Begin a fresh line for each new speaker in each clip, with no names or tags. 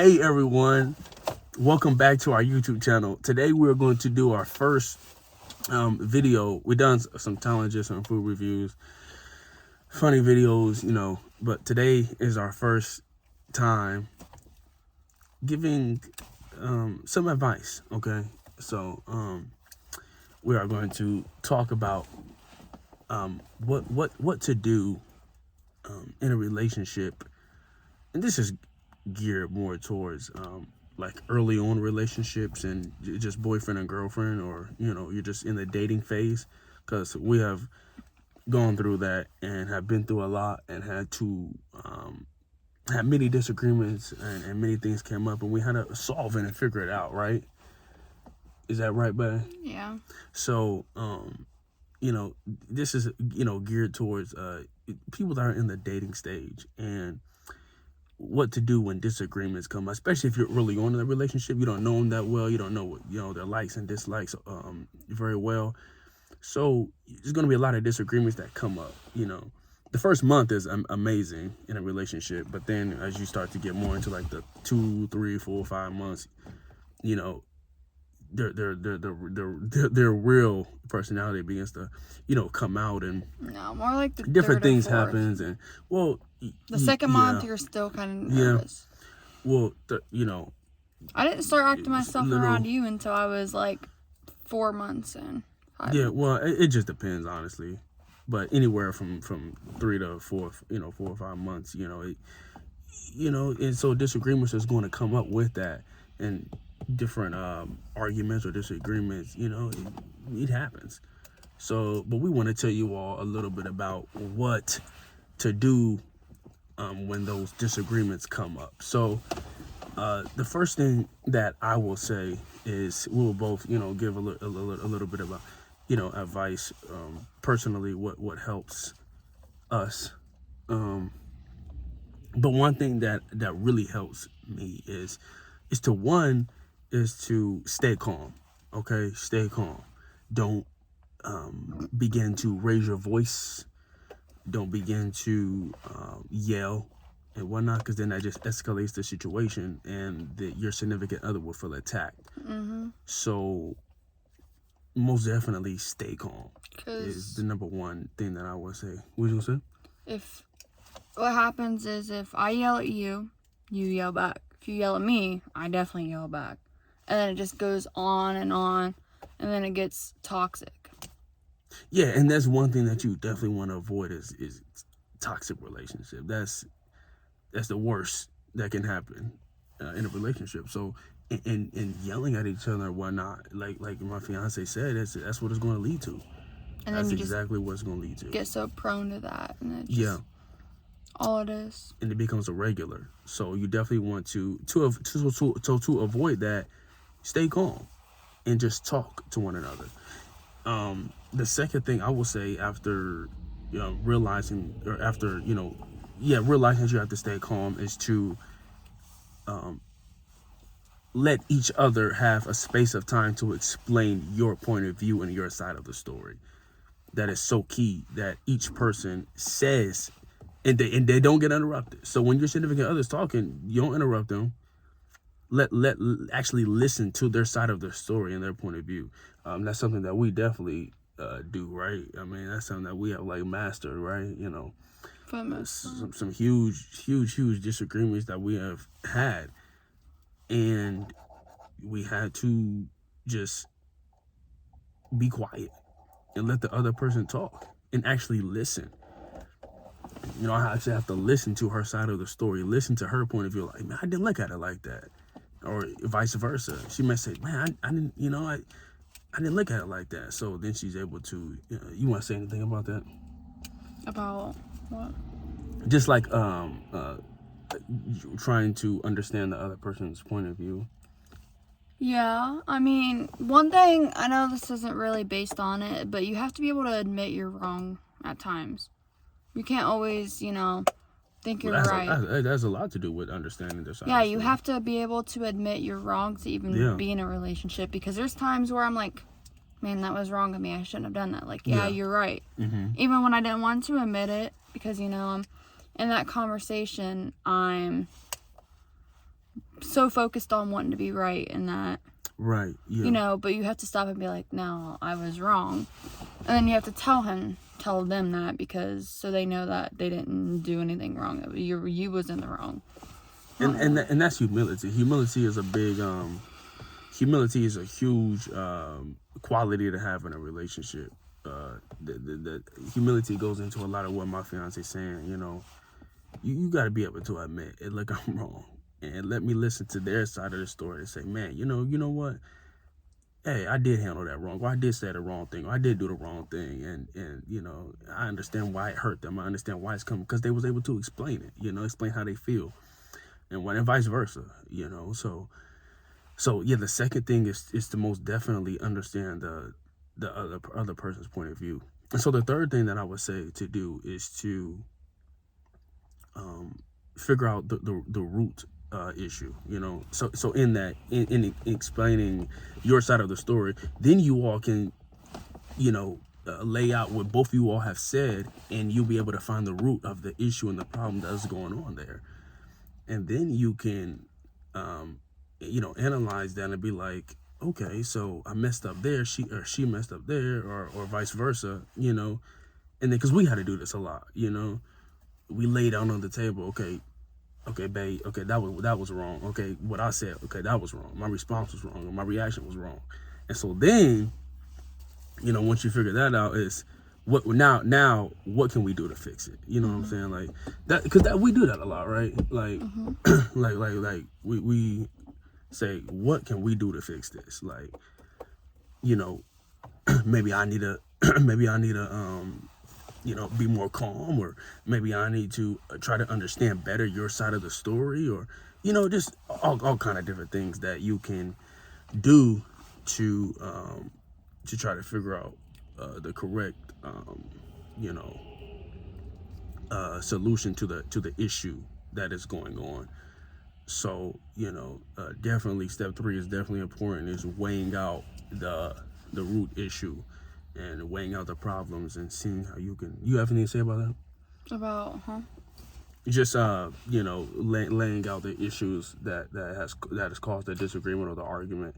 Hey everyone, welcome back to our YouTube channel. Today we're going to do our first video. We've done some challenges, some food reviews, funny videos, but today is our first time giving some advice. Okay, so we are going to talk about what to do in a relationship, and this is geared more towards like early on relationships and just boyfriend and girlfriend, or you're just in the dating phase, because we have gone through that and have been through a lot and had to have many disagreements, and many things came up and we had to solve it and figure it out, right? Is that right, babe?
Yeah.
So this is geared towards people that are in the dating stage, and what to do when disagreements come, especially if you're early on in the relationship. You don't know them that well. You don't know what, their likes and dislikes very well. So there's going to be a lot of disagreements that come up. The first month is amazing in a relationship, but then as you start to get more into like the 2, 3, 4, 5 months, their real personality begins to come out, and
No, more like the
different
third or
things
fourth.
happens, and
the second month you're still kind of nervous.
Well,
I didn't start acting myself
little,
around you until I was like 4 months in.
Well, it just depends, honestly, but anywhere from 3 to 4, 4 or 5 months, and so disagreements is going to come up with that, and different arguments or disagreements, it happens. So, but we want to tell you all a little bit about what to do when those disagreements come up. So the first thing that I will say is we will both give a little bit about advice personally, what helps us, but one thing that really helps me is to stay calm. Okay, stay calm. Don't begin to raise your voice. Don't begin to yell and whatnot, because then that just escalates the situation, and your significant other will feel attacked.
Mm-hmm.
So most definitely stay calm is the number one thing that I would say. What you gonna say?
What happens is, if I yell at you, you yell back. If you yell at me, I definitely yell back. And then it just goes on, and then it gets toxic.
Yeah, and that's one thing that you definitely want to avoid is toxic relationship. That's the worst that can happen in a relationship. So, and yelling at each other and whatnot, like my fiance said, that's what it's going to lead to.
And
that's
then
exactly what it's going to lead to.
Get so prone to that, and it's just all it is. And
it becomes a regular. So you definitely want to avoid that. Stay calm and just talk to one another. The second thing I will say, after realizing that you have to stay calm, is to let each other have a space of time to explain your point of view and your side of the story. That is so key, that each person says, and they don't get interrupted. So when your significant other's talking, you don't interrupt them. Actually listen to their side of the story and their point of view. That's something that we definitely do, right? I mean, that's something that we have mastered, right? Some huge disagreements that we have had, and we had to just be quiet and let the other person talk and actually listen. I actually have to listen to her side of the story, listen to her point of view. Like, man, I didn't look at it like that. Or vice versa. She might say, man, I didn't, I didn't look at it like that. So then she's able to, you want to say anything about that?
About what?
Just like trying to understand the other person's point of view.
Yeah, I mean, one thing, I know this isn't really based on it, but you have to be able to admit you're wrong at times. You can't always, think you're right.
That's a lot to do with understanding this.
Yeah, you have to be able to admit you're wrong to even be in a relationship, because there's times where I'm like, man, that was wrong of me. I shouldn't have done that. Like, you're right.
Mm-hmm.
Even when I didn't want to admit it, because, I'm in that conversation, I'm so focused on wanting to be right and that,
Right. Yeah.
but you have to stop and be like, no, I was wrong. And then you have to tell them that, because so they know that they didn't do anything wrong. You was in the wrong.
And that's humility. Humility is a big humility is a huge quality to have in a relationship. The humility goes into a lot of what my fiance is saying. You got to be able to admit it, like, I'm wrong, and let me listen to their side of the story and say, man, you know what? Hey, I did handle that wrong, or I did say the wrong thing, or I did do the wrong thing, and I understand why it hurt them. I understand why it's coming, because they was able to explain it, explain how they feel, and vice versa, So yeah, the second thing is to most definitely understand the other person's point of view. And so the third thing that I would say to do is to figure out the root issue. So in that, in explaining your side of the story, then you all can lay out what both of you all have said, and you'll be able to find the root of the issue and the problem that's going on there, and then you can analyze that and be like, okay, so I messed up there, she messed up there, or vice versa, and then, because we had to do this a lot, we lay down on the table, okay, babe, okay, that was wrong, okay, what I said, okay, that was wrong, my response was wrong, or my reaction was wrong. And so then, once you figure that out, is what now what can we do to fix it? You know what I'm saying? Like that, because we do that a lot, right? Like like we say, what can we do to fix this? Like, maybe I need to be more calm, or maybe I need to try to understand better your side of the story, or just all kind of different things that you can do to try to figure out the correct solution to the issue that is going on. So definitely step 3 is definitely important, is weighing out the root issue and weighing out the problems and seeing how you have anything to say about that?
About
Just laying out the issues that has caused the disagreement or the argument.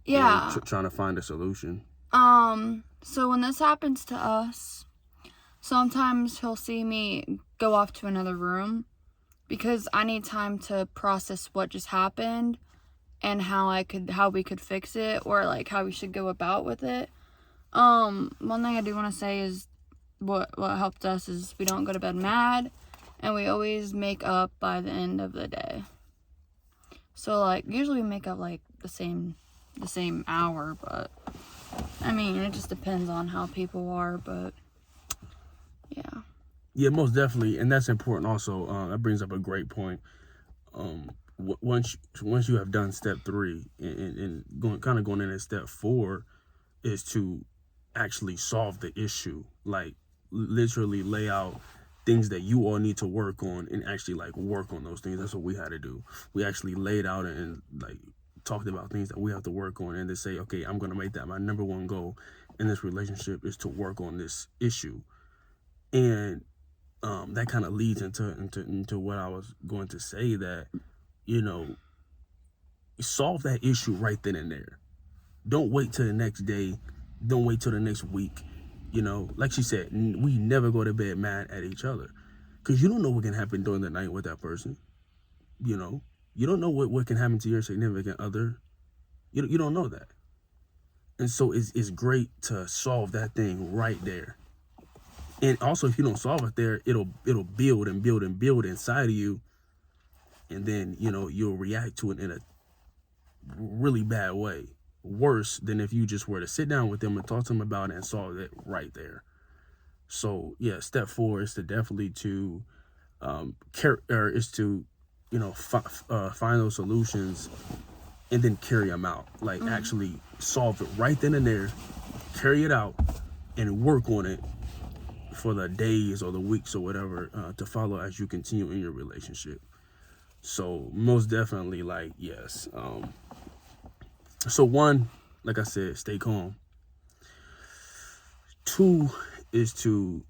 Yeah.
And trying to find a solution.
So when this happens to us, sometimes he'll see me go off to another room, because I need time to process what just happened and how we could fix it, or like how we should go about with it. One thing I do want to say is what helped us is we don't go to bed mad, and we always make up by the end of the day. So like usually we make up like the same hour, but I mean, it just depends on how people are, but yeah.
Yeah, most definitely, and that's important also. That brings up a great point. Once you have done step 3 and going into step 4, is to actually solve the issue. Like literally lay out things that you all need to work on, and actually like work on those things. That's what we had to do. We actually laid out and like talked about things that we have to work on, and to say, okay, I'm going to make that my number one goal in this relationship, is to work on this issue. And that kind of leads into what I was going to say, that solve that issue right then and there. Don't wait till the next day. Don't wait till the next week. Like she said, we never go to bed mad at each other, because you don't know what can happen during the night with that person. You don't know what can happen to your significant other. You don't know that. And so it's great to solve that thing right there. And also, if you don't solve it there, it'll build and build and build inside of you, and then you'll react to it in a really bad way, worse than if you just were to sit down with them and talk to them about it and solve it right there. So yeah, step 4 is to definitely to find those solutions and then carry them out. Like actually solve it right then and there, carry it out, and work on it for the days or the weeks or whatever to follow as you continue in your relationship. So most definitely, like, yes. So 1, like I said, stay calm. 2 is to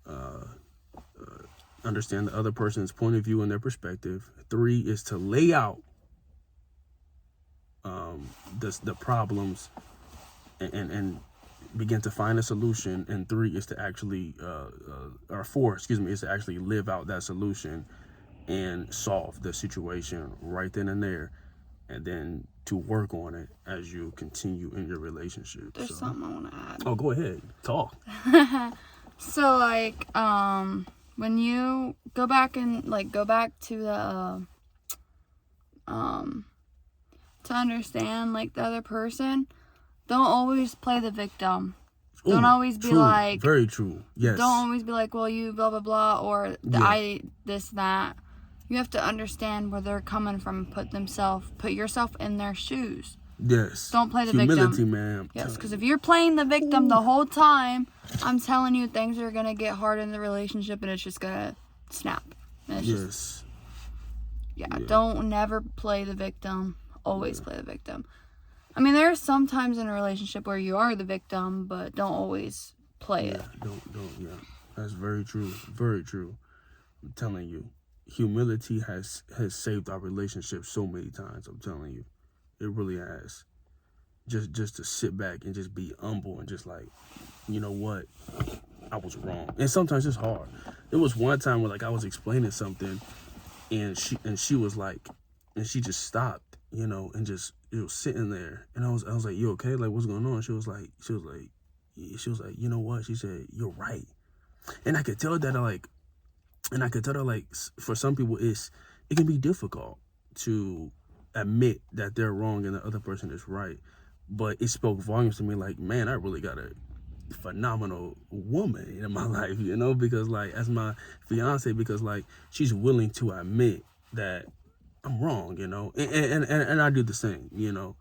understand the other person's point of view and their perspective. 3 is to lay out the problems and begin to find a solution, and 3 is to actually or 4, excuse me, is to actually live out that solution and solve the situation right then and there, and then to work on it as you continue in your relationship.
There's something I want to add.
Oh, go ahead, talk.
So like when you go back to the to understand like the other person, don't always play the victim. Don't always be
true.
like,
very true. Yes.
Don't always be like, well, you blah blah blah, or I this that. You have to understand where they're coming from. Put yourself in their shoes.
Yes.
Don't play the
Humility,
victim.
man.
Yes, because if you're playing the victim the whole time, I'm telling you, things are gonna get hard in the relationship, and it's just gonna snap. And it's just, don't never play the victim. Always play the victim. I mean, there are some times in a relationship where you are the victim, but don't always play it.
Don't. Yeah, that's very true. Very true. I'm telling you, humility has saved our relationship so many times. I'm telling you, it really has. Just to sit back and just be humble and just like, you know what, I was wrong. And sometimes it's hard. There was one time where like I was explaining something, and she was like, and she just stopped, you know, and just sitting there, and I was like, you okay? Like, what's going on? She was like, you know what? She said, you're right. And I could tell that for some people it can be difficult to admit that they're wrong and the other person is right. But it spoke volumes to me, like, man, I really got a phenomenal woman in my life, you know, because like as my fiance, because like she's willing to admit that I'm wrong, you know, and I do the same, you know.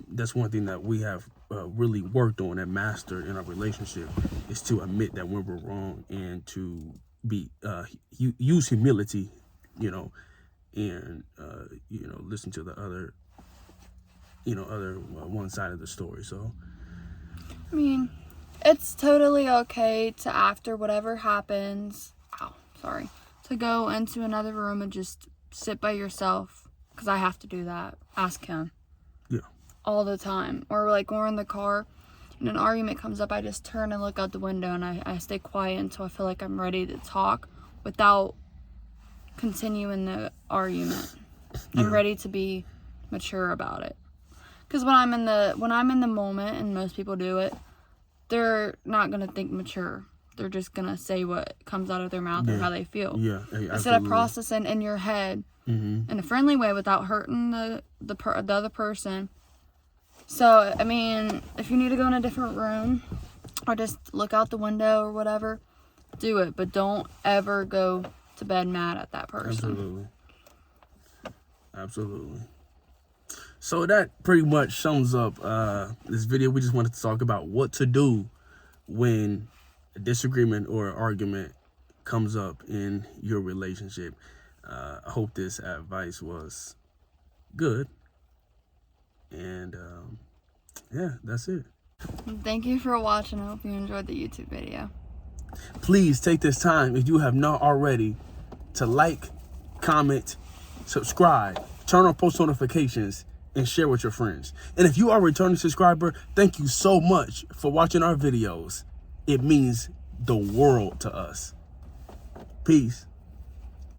That's one thing that we have really worked on and mastered in our relationship, is to admit that when we're wrong and to be use humility, you know, and you know, listen to the other, you know, one side of the story. So
I mean, it's totally okay to, after whatever happens, to go into another room and just sit by yourself, because I have to do that. Ask him.
Yeah.
All the time. Or like when we're in the car and an argument comes up, I just turn and look out the window, and I stay quiet until I feel like I'm ready to talk without continuing the argument. I'm ready to be mature about it. Because when I'm in the moment, and most people do it, they're not gonna think mature. They're just gonna say what comes out of their mouth or how they feel.
Yeah,
instead of processing in your head in a friendly way without hurting the other person. So I mean, if you need to go in a different room or just look out the window or whatever, do it. But don't ever go to bed mad at that person.
Absolutely. So that pretty much sums up this video. We just wanted to talk about what to do when a disagreement or an argument comes up in your relationship. I hope this advice was good. And yeah, that's it.
Thank you for watching. I hope you enjoyed the YouTube video.
Please take this time, if you have not already, to like, comment, subscribe, turn on post notifications, and share with your friends. And if you are a returning subscriber, thank you so much for watching our videos. It means the world to us. Peace.